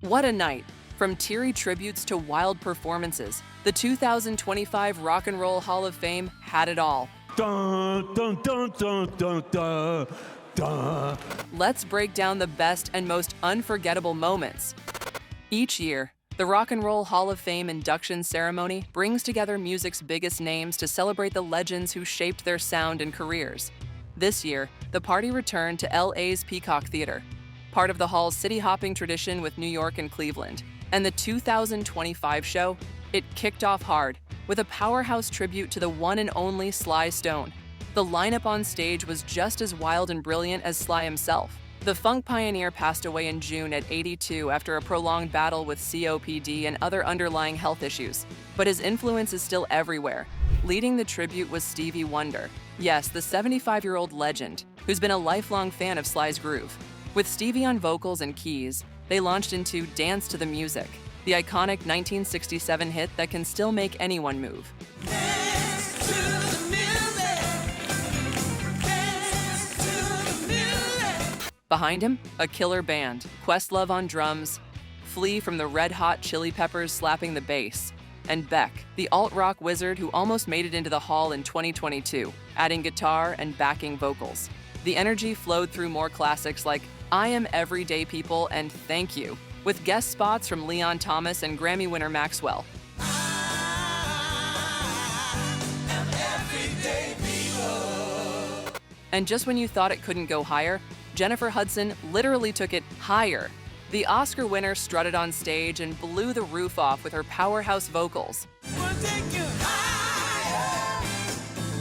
What a night! From teary tributes to wild performances, the 2025 Rock and Roll Hall of Fame had it all. Dun, dun, dun, dun, dun, dun, dun. Let's break down the best and most unforgettable moments. Each year, the Rock and Roll Hall of Fame induction ceremony brings together music's biggest names to celebrate the legends who shaped their sound and careers. This year, the party returned to LA's Peacock Theater, part of the hall's city-hopping tradition with New York and Cleveland. And the 2025 show, it kicked off hard with a powerhouse tribute to the one and only Sly Stone. The lineup on stage was just as wild and brilliant as Sly himself. The funk pioneer passed away in June at 82 after a prolonged battle with COPD and other underlying health issues. But his influence is still everywhere. Leading the tribute was Stevie Wonder. Yes, the 75-year-old legend, who's been a lifelong fan of Sly's groove. With Stevie on vocals and keys, they launched into Dance to the Music, the iconic 1967 hit that can still make anyone move. Dance to the music. Dance to the music. Behind him, a killer band, Questlove on drums, Flea from the Red Hot Chili Peppers slapping the bass, and Beck, the alt-rock wizard who almost made it into the hall in 2022, adding guitar and backing vocals. The energy flowed through more classics like I Am Everyday People and Thank You, with guest spots from Leon Thomas and Grammy winner Maxwell. And just when you thought it couldn't go higher, Jennifer Hudson literally took it higher. The Oscar winner strutted on stage and blew the roof off with her powerhouse vocals. We'll take you higher.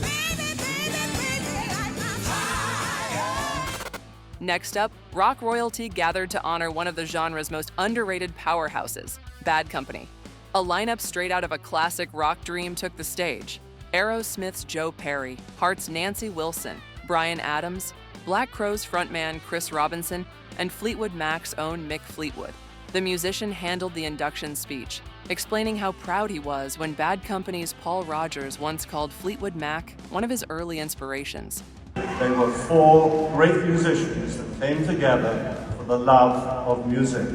Baby, baby, baby, like my fire. Next up, rock royalty gathered to honor one of the genre's most underrated powerhouses, Bad Company. A lineup straight out of a classic rock dream took the stage. Aerosmith's Joe Perry, Heart's Nancy Wilson, Bryan Adams, Black Crowes frontman Chris Robinson, and Fleetwood Mac's own Mick Fleetwood. The musician handled the induction speech, explaining how proud he was when Bad Company's Paul Rodgers once called Fleetwood Mac one of his early inspirations. They were four great musicians that came together for the love of music.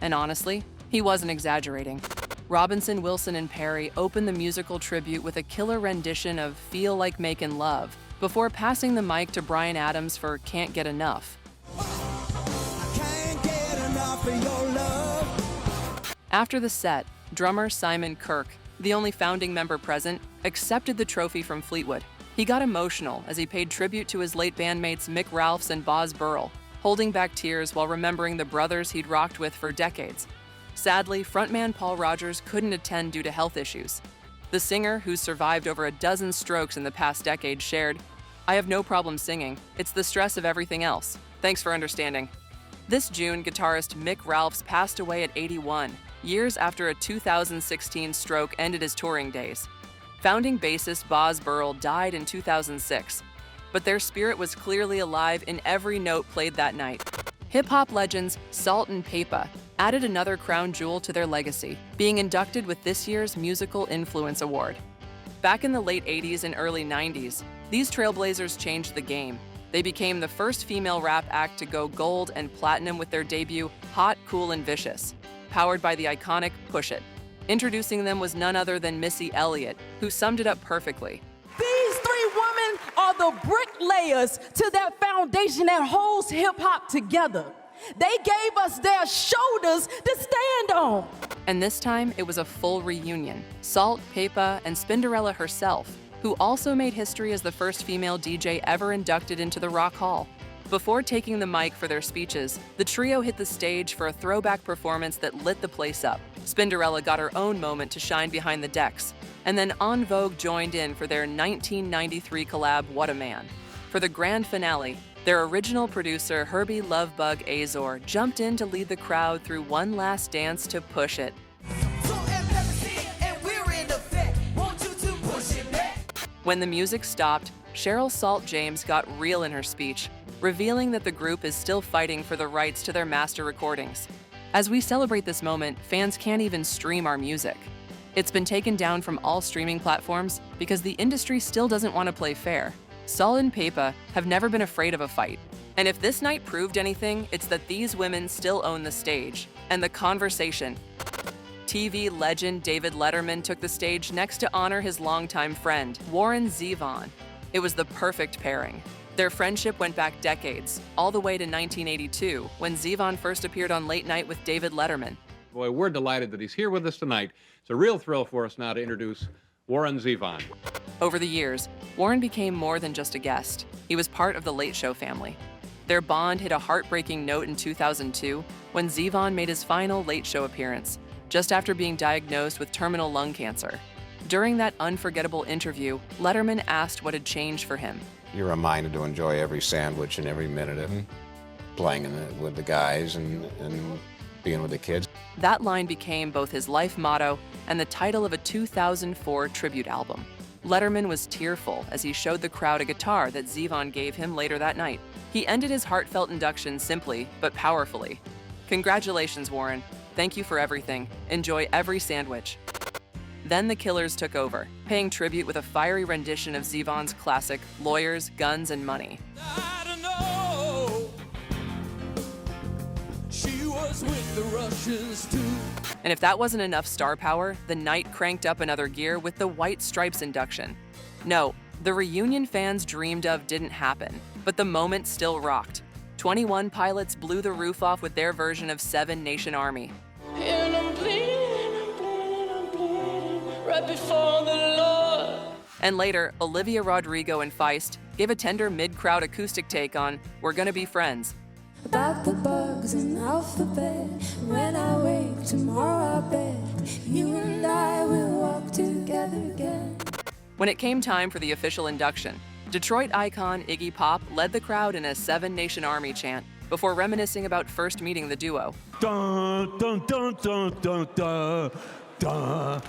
And honestly, he wasn't exaggerating. Robinson, Wilson, and Perry opened the musical tribute with a killer rendition of Feel Like Makin' Love, before passing the mic to Bryan Adams for Can't Get Enough. Can't get enough of your love. After the set, drummer Simon Kirke, the only founding member present, accepted the trophy from Fleetwood. He got emotional as he paid tribute to his late bandmates Mick Ralphs and Boz Burrell, holding back tears while remembering the brothers he'd rocked with for decades. Sadly, frontman Paul Rodgers couldn't attend due to health issues. The singer, who's survived over a dozen strokes in the past decade, shared, "I have no problem singing. It's the stress of everything else. Thanks for understanding." This June, guitarist Mick Ralphs passed away at 81, years after a 2016 stroke ended his touring days. Founding bassist Boz Burrell died in 2006, but their spirit was clearly alive in every note played that night. Hip-hop legends Salt-N-Pepa added another crown jewel to their legacy, being inducted with this year's Musical Influence Award. Back in the late 80s and early 90s, these trailblazers changed the game. They became the first female rap act to go gold and platinum with their debut Hot, Cool, and Vicious, powered by the iconic Push It. Introducing them was none other than Missy Elliott, who summed it up perfectly. These three women are the bricklayers to that foundation that holds hip-hop together. They gave us their shoulders to stand on. And this time, it was a full reunion. Salt-N-Pepa and Spinderella herself, who also made history as the first female DJ ever inducted into the Rock Hall. Before taking the mic for their speeches, the trio hit the stage for a throwback performance that lit the place up. Spinderella got her own moment to shine behind the decks, and then En Vogue joined in for their 1993 collab What a Man. For the grand finale, their original producer Herbie Lovebug Azor jumped in to lead the crowd through one last dance to Push It. So epilepsy and we're in effect. Want you to push it back. When the music stopped, Cheryl Salt James got real in her speech, revealing that the group is still fighting for the rights to their master recordings. As we celebrate this moment, fans can't even stream our music. It's been taken down from all streaming platforms because the industry still doesn't want to play fair. Salt-N-Pepa have never been afraid of a fight, And if this night proved anything, it's that these women still own the stage and the conversation. TV legend David Letterman took the stage next to honor his longtime friend, Warren Zevon. It was the perfect pairing. Their friendship went back decades, all the way to 1982, when Zevon first appeared on Late Night with David Letterman. Boy, we're delighted that he's here with us tonight. It's a real thrill for us now to introduce Warren Zevon. Over the years, Warren became more than just a guest. He was part of the Late Show family. Their bond hit a heartbreaking note in 2002 when Zevon made his final Late Show appearance, just after being diagnosed with terminal lung cancer. During that unforgettable interview, Letterman asked what had changed for him. You're reminded to enjoy every sandwich and every minute of playing with the guys and being with the kids. That line became both his life motto and the title of a 2004 tribute album. Letterman was tearful as he showed the crowd a guitar that Zevon gave him later that night. He ended his heartfelt induction simply, but powerfully. Congratulations, Warren. Thank you for everything. Enjoy every sandwich. Then the Killers took over, paying tribute with a fiery rendition of Zevon's classic, Lawyers, Guns, and Money. I don't know. She was with the Russians too. And if that wasn't enough star power, the night cranked up another gear with the White Stripes induction. No, the reunion fans dreamed of didn't happen, but the moment still rocked. 21 Pilots blew the roof off with their version of Seven Nation Army. And I'm bleeding, right before the Lord. And later, Olivia Rodrigo and Feist gave a tender mid-crowd acoustic take on We're Gonna Be Friends. About the bugs in the alphabet. When I wake tomorrow, I bet you and I will walk together again. When it came time for the official induction, Detroit icon Iggy Pop led the crowd in a Seven Nation Army chant before reminiscing about first meeting the duo. Dun, dun, dun, dun, dun, dun, dun.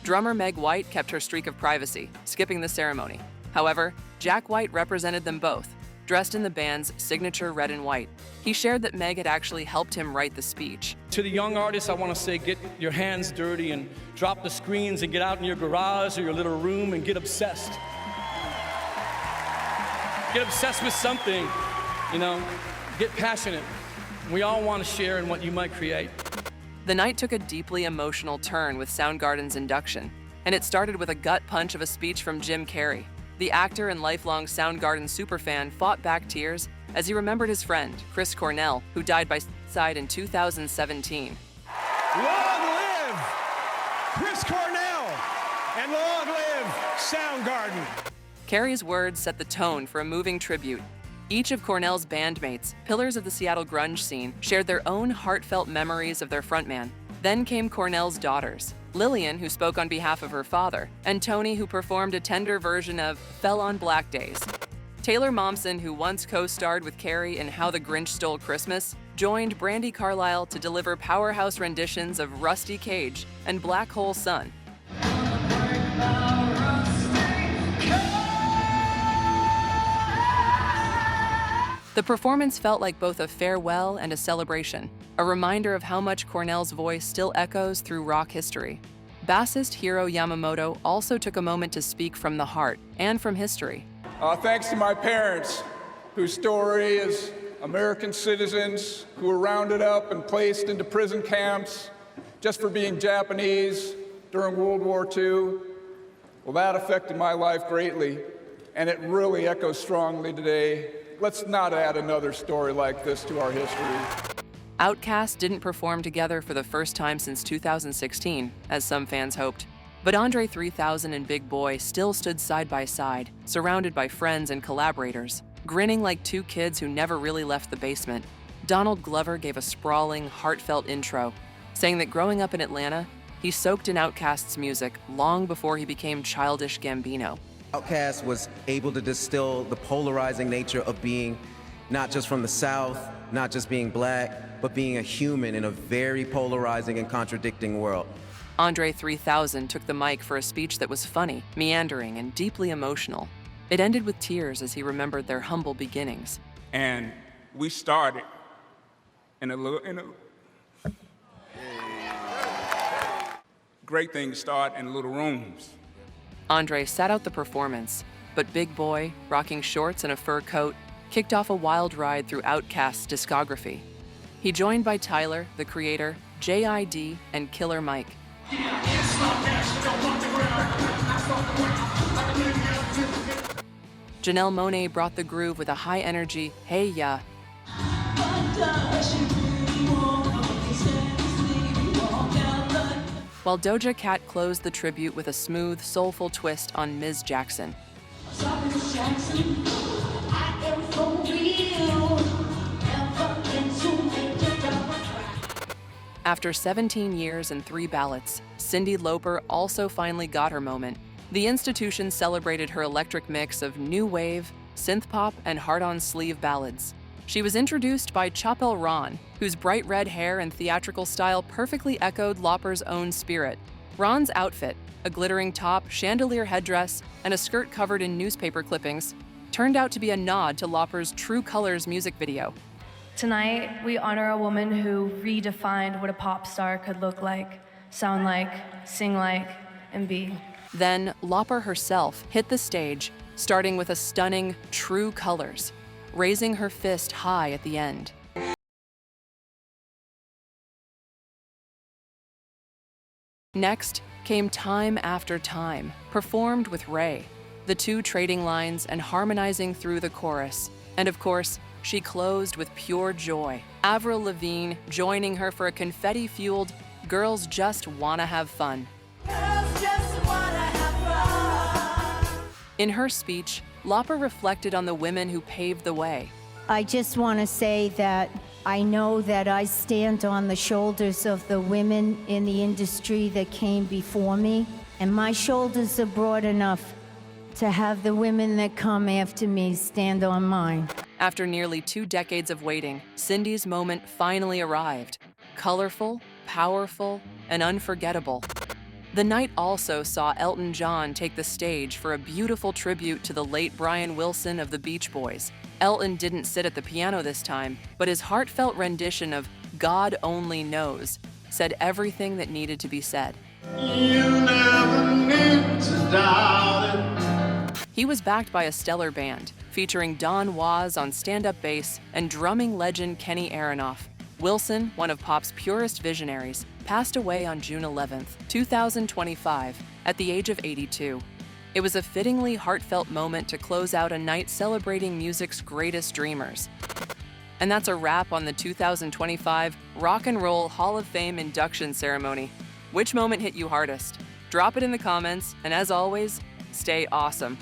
Drummer Meg White kept her streak of privacy, skipping the ceremony. However, Jack White represented them both, dressed in the band's signature red and white. He shared that Meg had actually helped him write the speech. To the young artists, I want to say, get your hands dirty and drop the screens and get out in your garage or your little room and get obsessed. Get obsessed with something, you know, get passionate. We all want to share in what you might create. The night took a deeply emotional turn with Soundgarden's induction, and it started with a gut punch of a speech from Jim Carrey. The actor and lifelong Soundgarden superfan fought back tears as he remembered his friend, Chris Cornell, who died by suicide in 2017. Long live Chris Cornell, and long live Soundgarden. Carrey's words set the tone for a moving tribute. Each of Cornell's bandmates, pillars of the Seattle grunge scene, shared their own heartfelt memories of their frontman. Then came Cornell's daughters, Lillian, who spoke on behalf of her father, and Tony, who performed a tender version of Fell on Black Days. Taylor Momsen, who once co-starred with Carrey in How the Grinch Stole Christmas, joined Brandi Carlile to deliver powerhouse renditions of Rusty Cage and Black Hole Sun. The performance felt like both a farewell and a celebration, a reminder of how much Cornell's voice still echoes through rock history. Bassist Hiro Yamamoto also took a moment to speak from the heart and from history. Thanks to my parents, whose story is American citizens who were rounded up and placed into prison camps just for being Japanese during World War II. Well, that affected my life greatly, and it really echoes strongly today. Let's not add another story like this to our history. Outkast didn't perform together for the first time since 2016, as some fans hoped. But Andre 3000 and Big Boi still stood side by side, surrounded by friends and collaborators, grinning like two kids who never really left the basement. Donald Glover gave a sprawling, heartfelt intro, saying that growing up in Atlanta, he soaked in Outkast's music long before he became Childish Gambino. Outkast was able to distill the polarizing nature of being not just from the South, not just being black, but being a human in a very polarizing and contradicting world. Andre 3000 took the mic for a speech that was funny, meandering, and deeply emotional. It ended with tears as he remembered their humble beginnings. And we started in a great things start in little rooms. Andre sat out the performance, but Big Boi, rocking shorts and a fur coat, kicked off a wild ride through Outkast's discography. He joined by Tyler, the Creator, J.I.D., and Killer Mike. Janelle Monáe brought the groove with a high-energy "Hey Ya." While Doja Cat closed the tribute with a smooth, soulful twist on Ms. Jackson. After 17 years and 3 ballots, Cyndi Lauper also finally got her moment. The institution celebrated her electric mix of new wave, synth pop, and hard-on-sleeve ballads. She was introduced by Chappell Ron, whose bright red hair and theatrical style perfectly echoed Lauper's own spirit. Ron's outfit, a glittering top, chandelier headdress, and a skirt covered in newspaper clippings, turned out to be a nod to Lauper's True Colors music video. Tonight, we honor a woman who redefined what a pop star could look like, sound like, sing like, and be. Then, Lauper herself hit the stage, starting with a stunning True Colors, raising her fist high at the end. Next came Time After Time, performed with Ray, the two trading lines and harmonizing through the chorus. And of course, she closed with Pure Joy, Avril Lavigne joining her for a confetti-fueled Girls Just Wanna Have Fun. In her speech, Lauper reflected on the women who paved the way. I just want to say that I know that I stand on the shoulders of the women in the industry that came before me, and my shoulders are broad enough to have the women that come after me stand on mine. After nearly 2 decades of waiting, Cyndi's moment finally arrived. Colorful, powerful, and unforgettable. The night also saw Elton John take the stage for a beautiful tribute to the late Brian Wilson of the Beach Boys. Elton didn't sit at the piano this time, but his heartfelt rendition of God Only Knows said everything that needed to be said. You never need to doubt it. He was backed by a stellar band, featuring Don Was on stand-up bass and drumming legend Kenny Aronoff. Wilson, one of pop's purest visionaries, passed away on June 11, 2025, at the age of 82. It was a fittingly heartfelt moment to close out a night celebrating music's greatest dreamers. And that's a wrap on the 2025 Rock and Roll Hall of Fame induction ceremony. Which moment hit you hardest? Drop it in the comments, and as always, stay awesome.